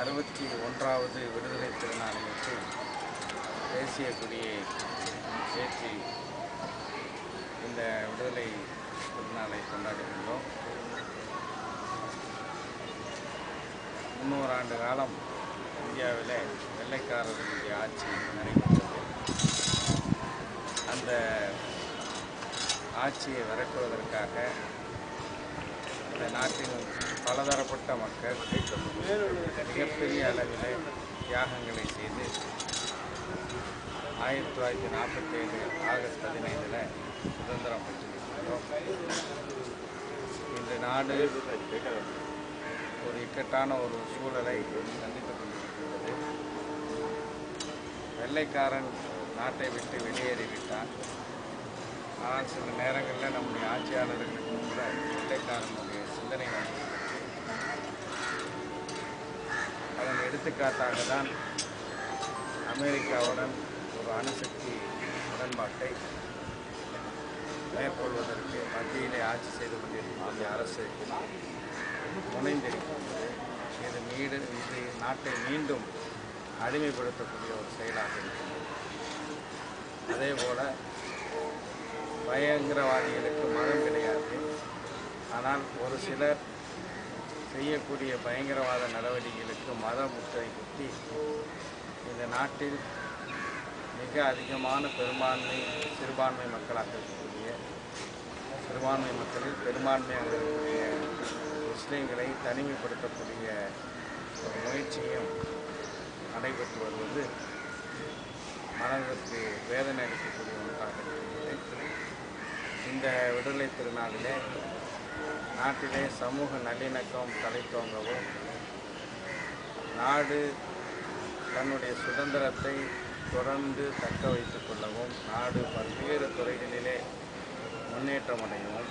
61வது விடுதலை திருநாளையொட்டி தேசிய கொடியை ஏற்றி இந்த விடுதலை திருநாளை கொண்டாடுகின்றோம். 300 ஆண்டு காலம் இந்தியாவில் வெள்ளைக்காரர்களுடைய ஆட்சி நடைபெற்றது. அந்த ஆட்சியை விரட்டுவதற்காக இந்த நாட்டின் பலதரப்பட்ட மக்கள் மிகப்பெரிய அளவில் தியாகங்களை செய்து 1947 ஆகஸ்ட் 15 சுதந்திரம் பெற்றிருக்கின்றோம். இன்று நாடு ஒரு இக்கட்டான ஒரு சூழலை சந்தித்துக் கொண்டிருக்கின்றது. வெள்ளைக்காரன் நாட்டை விட்டு வெளியேறிவிட்டான். ஆனால் சில நேரங்களில் நம்முடைய ஆட்சியாளர்களுக்கு கூட வெள்ளைக்காரனுடைய சிந்தனை வந்துவிட்டது. அதன் எடுத்துக்காட்டாக தான் அமெரிக்காவுடன் ஒரு அணுசக்தி உடன்பாட்டை மேற்கொள்வதற்கு மத்தியிலே ஆட்சி செய்து கொண்டிருக்கும் அரசு முனைந்திருக்கிறது. இது நாட்டை மீண்டும் அடிமைப்படுத்தக்கூடிய ஒரு செயலாக இருக்கிறது. அதேபோல பயங்கரவாதிகளுக்கு மதம் கிடையாது. ஆனால் ஒரு சிலர் செய்யக்கூடிய பயங்கரவாத நடவடிக்கைகளுக்கு மத முத்திரை குத்தி இந்த நாட்டில் மிக அதிகமான பெரும்பான்மை சிறுபான்மை மக்களாக இருக்கக்கூடிய சிறுபான்மை மக்களில் பெரும்பான்மையாக இருக்கக்கூடிய முஸ்லீம்களை தனிமைப்படுத்தக்கூடிய ஒரு முயற்சியும் நடைபெற்று வருவது மனதிற்கு வேதனை அளிக்கக்கூடிய ஒன்றாக இருக்கிறது. இந்த விடுதலை திருநாளிலே நாட்டிலே சமூக நல்லிணக்கம் தலைத்தோங்கவும் நாடு தன்னுடைய சுதந்திரத்தை தொடர்ந்து தக்க வைத்துக் கொள்ளவும் நாடு பல்வேறு துறைகளிலே முன்னேற்றமடையவும்